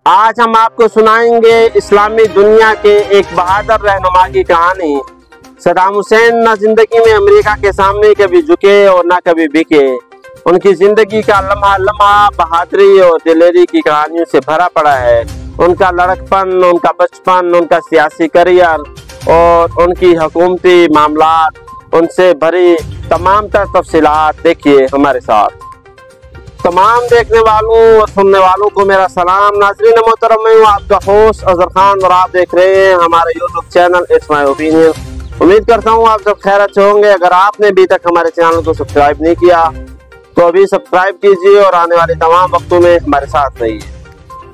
आज हम आपको सुनाएंगे इस्लामी दुनिया के एक बहादुर रहनुमा की कहानी। सद्दाम हुसैन न जिंदगी में अमेरिका के सामने कभी झुके और न कभी बिके। उनकी जिंदगी का लम्हा लम्हा बहादुरी और दिलेरी की कहानियों से भरा पड़ा है। उनका लड़कपन, उनका बचपन, उनका सियासी करियर और उनकी हुकूमती मामलात, उनसे भरी तमाम तफसीलात देखिए हमारे साथ। तमाम देखने वालों और सुनने वालों को मेरा सलाम। नाज़रीन मोहतरम, मैं हूँ आपका होस्ट अजहर खान और आप देख रहे हैं हमारे YouTube channel it's my opinion. उम्मीद करता हूँ आप सब खैरियत से होंगे। अगर आपने अभी तक हमारे चैनल को सब्सक्राइब नहीं किया तो अभी सब्सक्राइब कीजिए और आने वाले तमाम वक्तों में हमारे साथ रहिए।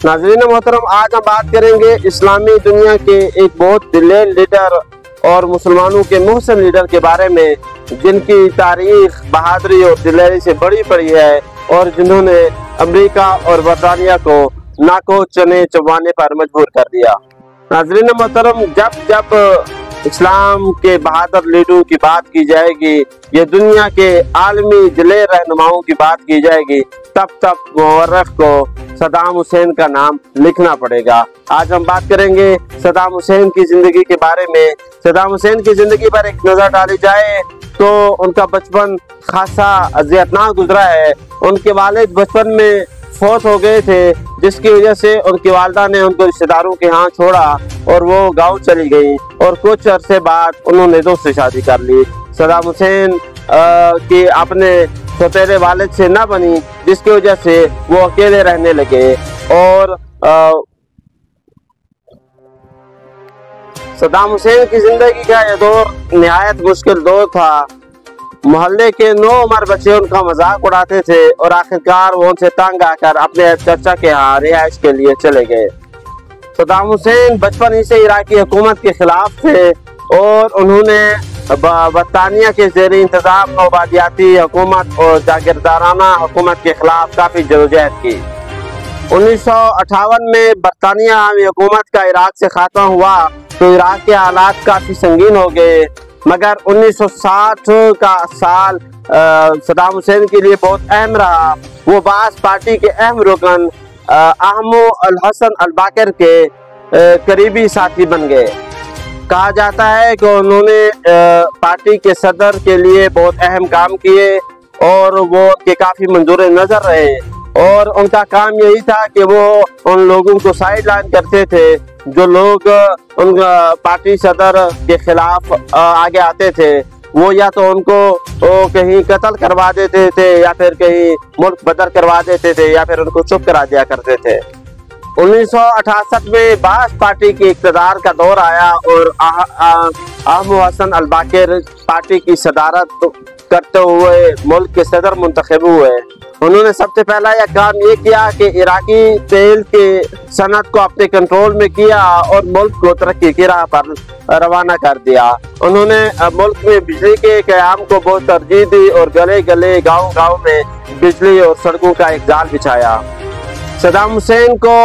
नाज़रीन मोहतरम, आज हम बात करेंगे इस्लामी दुनिया के एक बहुत दिलेर लीडर और मुसलमानों के मोहसिन लीडर के बारे में, जिनकी तारीख बहादुरी और दिलेरी से बड़ी पड़ी है और जिन्होंने अमेरिका और बरतानिया को नाको चने चबाने पर मजबूर कर दिया। नाज़रीन मोहतरम, जब इस्लाम के बहादुर लीडरों की बात की जाएगी, ये दुनिया के आलमी दिलेर रहनुमाओं की बात की जाएगी, तब मुअर्रिख को सद्दाम हुसैन का नाम लिखना पड़ेगा। आज हम बात करेंगे सद्दाम हुसैन की जिंदगी के बारे में। सद्दाम हुसैन की जिंदगी पर एक नजर डाली जाए तो उनका बचपन खासा अज़ियतनाक गुजरा है। उनके वालिद बचपन में फौत हो गए थे, जिसकी वजह से उनकी वालदा ने उनको रिश्तेदारों के यहाँ छोड़ा और वो गांव चली गई और कुछ अरसे बाद उन्होंने दूसरी शादी कर ली। सद्दाम हुसैन की अपने सौतेले वालिद से न बनी, जिसकी वजह से वो अकेले रहने लगे और सद्दाम हुसैन की जिंदगी का यह दौर निहायत मुश्किल दौर था। मोहल्ले के 9 उम्र बच्चे उनका मजाक उड़ाते थे और आखिरकार वो उनसे तंग आकर अपने चाचा के यहाँ रिहाइश के लिए चले गए। सद्दाम हुसैन बचपन ही से इराकी हुकूमत के खिलाफ थे और उन्होंने बरतानिया के ज़ेर इंतजाम नौबादियाती हुकूमत और जागीरदाराना हुकूमत के खिलाफ काफी जदोजहद की। 1958 में बरतानिया हुकूमत का इराक से खात्मा हुआ तो इराक के हालात काफी संगीन हो गए, मगर 1960 का साल सद्दाम हुसैन के लिए बहुत अहम रहा। वो बास पार्टी के अहम रुकन अहमो अल हसन अल बाकर के करीबी साथी बन गए। कहा जाता है कि उन्होंने पार्टी के सदर के लिए बहुत अहम काम किए और वो उनके काफी मंजूर नजर रहे और उनका काम यही था कि वो उन लोगों को साइड लाइन करते थे जो लोग उन पार्टी सदर के खिलाफ आगे आते थे। वो या तो उनको कहीं कत्ल करवा देते थे या फिर कहीं मुल्क बदर करवा देते थे या फिर उनको चुप करा दिया करते थे। 1968 में बास पार्टी के इक़्तिदार का दौर आया और अहमो हसन अल बाकर पार्टी की सदारत करते हुए मुल्क के सदर मुंतखब हुए। उन्होंने सबसे पहला यह काम ये किया कि इराकी तेल के सनत को अपने कंट्रोल में किया और मुल्क को तरक्की की राह पर रवाना कर दिया। उन्होंने मुल्क में बिजली के क़याम को बहुत तरजीह दी और गले गले गाँव गाँव में बिजली और सड़कों का एक जाल बिछाया। सद्दाम हुसैन को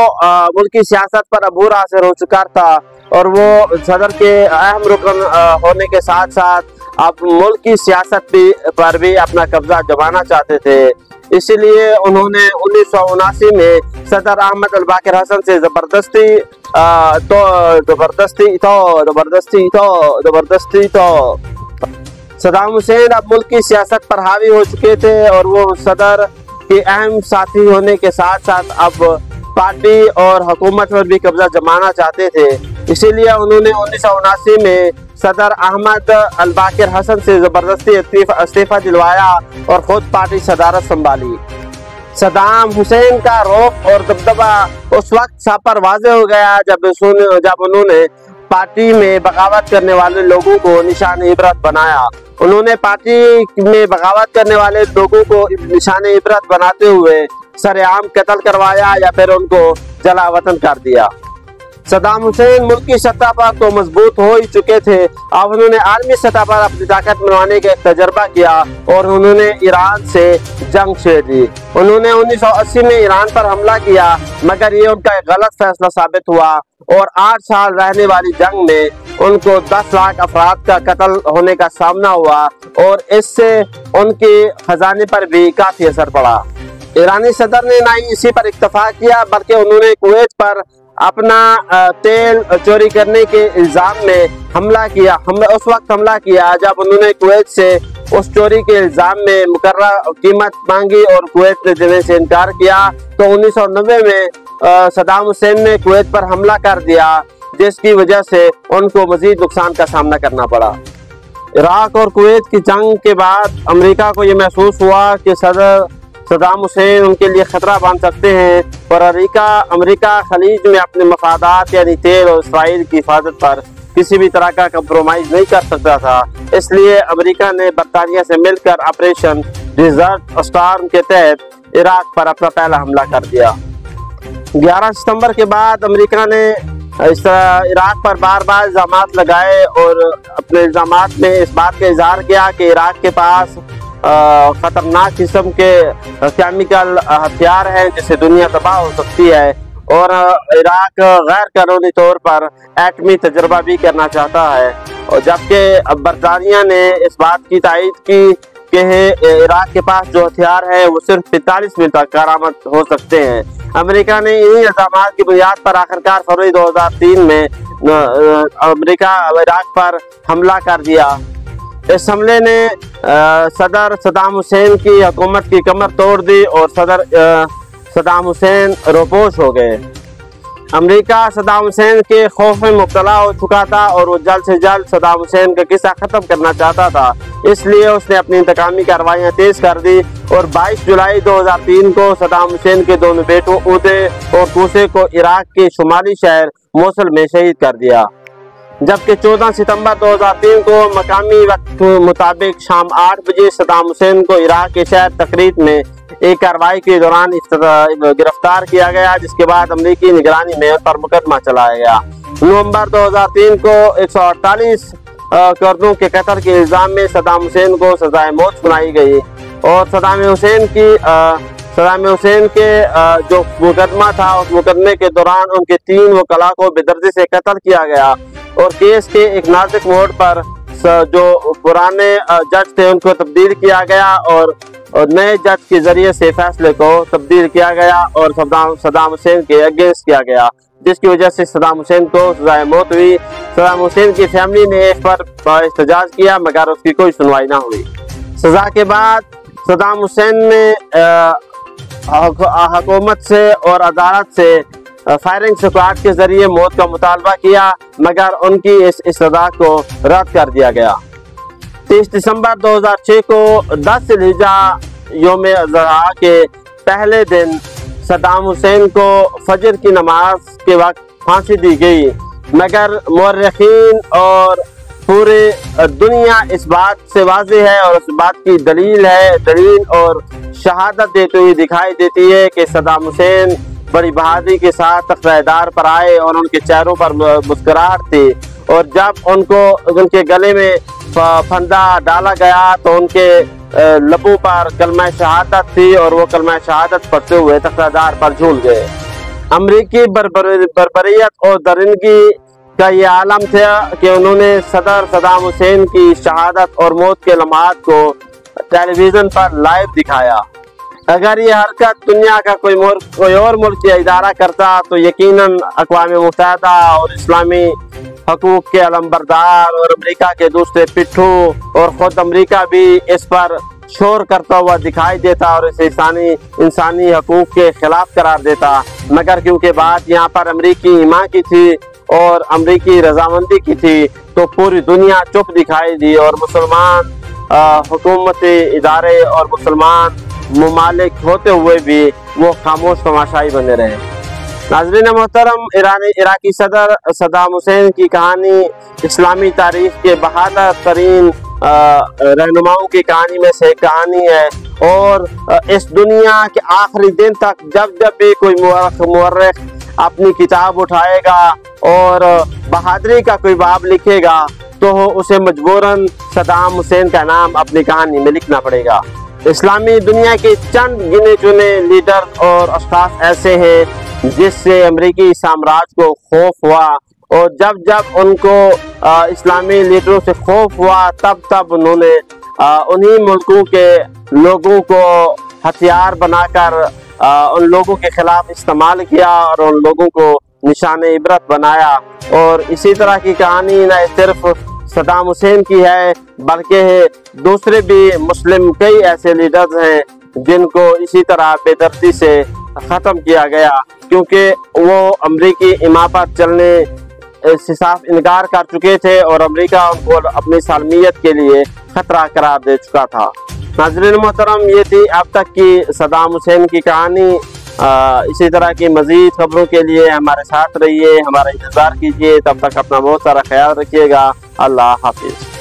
मुल्की सियासत पर अबूर हासिल हो चुका था और वो सदर के अहम रुकन होने के साथ साथ अब मुल्क की सियासत पर भी अपना कब्जा जमाना चाहते थे। इसीलिए उन्होंने 1979 में सदर अहमद अल बाकर हसन से जबरदस्ती सद्दाम हुसैन अब मुल्क की सियासत पर हावी हो चुके थे और वो सदर के अहम साथी होने के साथ साथ अब पार्टी और हुकूमत पर भी कब्जा जमाना चाहते थे। इसीलिए उन्होंने 1979 में सदर अहमद अल बाकर हसन से जबरदस्ती इस्तीफा दिलवाया और खुद पार्टी सदारत संभाली। सद्दाम हुसैन का रौब और दबदबा उस वक्त सब पर वाज़ेह हो गया जब उन्होंने पार्टी में बगावत करने वाले लोगों को निशान इबरत बनाया। उन्होंने पार्टी में बगावत करने वाले लोगों को निशान इबरत बनाते हुए सरेआम कत्ल करवाया या फिर उनको जला वतन कर दिया। सद्दाम हुसैन मुल्क की सतह पर तो मजबूत हो ही चुके थे, अब उन्होंने आलमी सतह पर अपनी ताकत मनवाने का तजर्बा किया और उन्होंने ईरान से जंग छेड़ दी। उन्होंने 1980 में ईरान पर हमला किया, मगर ये उनका एक गलत फैसला साबित हुआ और 8 साल रहने वाली जंग में उनको 10 लाख अफराद का कत्ल होने का सामना हुआ और इससे उनके खजाने पर भी काफी असर पड़ा। ईरानी सदर ने ना ही इसी पर इत्तफाक किया बल्कि उन्होंने कुवैत पर अपना तेल चोरी करने के इल्ज़ाम में हमला किया। उस वक्त हमला किया जब उन्होंने कुवैत से उस चोरी के इल्ज़ाम में मुकर्रर कीमत मांगी और कुवैत ने देने से इनकार किया। तो 1990 में सद्दाम हुसैन ने कुवैत पर हमला कर दिया, जिसकी वजह से उनको मजीद नुकसान का सामना करना पड़ा। इराक और कुवैत की जंग के बाद अमेरिका को ये महसूस हुआ कि सद्दाम हुसैन उनके लिए खतरा बन सकते हैं और अमेरिका खलीज में अपने मफादात यानी तेल और इसराइल की हिफाजत पर किसी भी तरह का कंप्रोमाइज नहीं कर सकता था। इसलिए अमेरिका ने बरतानिया से मिलकर ऑपरेशन डिजर्ट स्टॉर्म के तहत इराक पर अपना पहला हमला कर दिया। 11 सितंबर के बाद अमेरिका ने इराक पर बार बार इल्ज़ाम लगाए और अपने इल्ज़ाम में इस बात का इजहार किया कि इराक के पास खतरनाक किस्म के केमिकल हथियार हैं जिससे दुनिया तबाह हो सकती है और इराक गैर कानूनी तौर पर एटमी तजर्बा भी करना चाहता है। और जबकि बरतानिया ने इस बात की तायीद की कि इराक के पास जो हथियार है वो सिर्फ 45 मिनट तक कारामद हो सकते हैं। अमेरिका ने इन्हीं इल्ज़ाम की बुनियाद पर आखिरकार फरवरी 2003 में अमेरिका इराक पर हमला कर दिया। इस हमले ने सदर सद्दाम हुसैन की हुकूमत की कमर तोड़ दी और सदर सद्दाम हुसैन रोपोश हो गए। अमेरिका सद्दाम हुसैन के खौफ में मुब्तला हो चुका था और वो जल्द से जल्द सद्दाम हुसैन का किस्सा ख़त्म करना चाहता था। इसलिए उसने अपनी इंतकामी कार्रवाइयाँ तेज़ कर दी और 22 जुलाई 2003 को सद्दाम हुसैन के दोनों बेटों उदे और कूसे को इराक के शुमाली शहर मोसुल में शहीद कर दिया। जबकि 14 सितंबर 2003 को मकामी वक्त मुताबिक शाम 8 बजे सद्दाम हुसैन को इराक के शहर तकरीत में एक कार्रवाई के दौरान गिरफ्तार किया गया, जिसके बाद अमेरिकी निगरानी में उन पर मुकदमा चलाया गया। नवंबर 2003 को 148 कर्दों के कत्ल के इल्ज़ाम में सद्दाम हुसैन को सजाए मौत सुनाई गई और सद्दाम हुसैन के जो मुकदमा था उस मुकदमे के दौरान उनके 3 वकला को बेदर्दी से कत्ल किया गया और केस के एक नाजुक मोड़ पर जो पुराने जज थे उनको तब्दील किया गया और नए जज के जरिए से फैसले को तब्दील किया गया और सद्दाम हुसैन के अगेंस्ट किया गया, जिसकी वजह से सद्दाम हुसैन को सजाए मौत हुई। सद्दाम हुसैन की फैमिली ने इस पर एहतजाज किया मगर उसकी कोई सुनवाई ना हुई। सजा के बाद सद्दाम हुसैन ने हुकूमत से और अदालत से फायरिंग स्क्वाड के जरिए मौत का मुतालबा किया मगर उनकी इस सजा को रद्द कर दिया गया। 30 दिसंबर 2006 को 10 जिलहिज्जा यौम अज़हा के पहले दिन सद्दाम हुसैन को फजर की नमाज के वक्त फांसी दी गई, मगर मुर्रिखीन और पूरे दुनिया इस बात से वाज़ेह है और उस बात की दलील और शहादत देते हुए दिखाई देती है कि सद्दाम हुसैन बड़ी बहादुरी के साथ तख्तादार पर आए और उनके चेहरों पर मुस्कुराहट थी और जब उनके गले में फंदा डाला गया तो उनके लबों पर कलमा शहादत थी और वो कलमा शहादत पढ़ते हुए तख्तादार पर झूल गए। अमरीकी बर्बरियत और दरिंदगी का ये आलम था कि उन्होंने सदर सद्दाम हुसैन की शहादत और मौत के लम्हात को टेलीविज़न पर लाइव दिखाया। अगर ये हरकत दुनिया का कोई और मुल्क या इदारा करता तो यकीनन अक़वाम मुत्तहिदा और इस्लामी हकूक़ के अलमबरदार और अमेरिका के दूसरे पिट्ठू और ख़ुद अमेरिका भी इस पर शोर करता हुआ दिखाई देता और इसे इंसानी हकूक़ के खिलाफ करार देता, मगर क्योंकि बात यहाँ पर अमेरिकी ईमान की थी और अमेरिकी रजामंदी की थी तो पूरी दुनिया चुप दिखाई दी और मुसलमान हुकूमती इदारे और मुसलमान मुमालिक होते हुए भी वो खामोश तमाशाई बने रहे। नाज़रीन मोहतरम, इराकी सदर सद्दाम हुसैन की कहानी इस्लामी तारीख के बहादुर तरीन रहनुमाओं की कहानी में से एक कहानी है और इस दुनिया के आखिरी दिन तक जब भी कोई मुअर्रिख अपनी किताब उठाएगा और बहादुरी का कोई बाब लिखेगा तो उसे मजबूरन सद्दाम हुसैन का नाम अपनी कहानी में लिखना पड़ेगा। इस्लामी दुनिया के चंद गिने चुने लीडर और अशखास ऐसे हैं जिससे अमेरिकी साम्राज्य को खौफ हुआ और जब उनको इस्लामी लीडरों से खौफ हुआ तब उन्होंने उन्हीं मुल्कों के लोगों को हथियार बनाकर उन लोगों के खिलाफ इस्तेमाल किया और उन लोगों को निशाने इबरत बनाया। और इसी तरह की कहानी न सिर्फ सदाम हुसैन की है बल्कि दूसरे भी मुस्लिम कई ऐसे लीडर्स हैं जिनको इसी तरह बेदर्दी से ख़त्म किया गया, क्योंकि वो अमरीकी इमामत चलने से साफ इनकार कर चुके थे और अमेरिका उनको अपनी सालमियत के लिए खतरा करार दे चुका था। नाज़रीन मोहतरम, ये थी अब तक की सदाम हुसैन की कहानी। इसी तरह की मज़ीद खबरों के लिए हमारे साथ रहिए, हमारा इंतज़ार कीजिए। तब तक अपना बहुत सारा ख्याल रखिएगा। अल्लाह हाफिज़।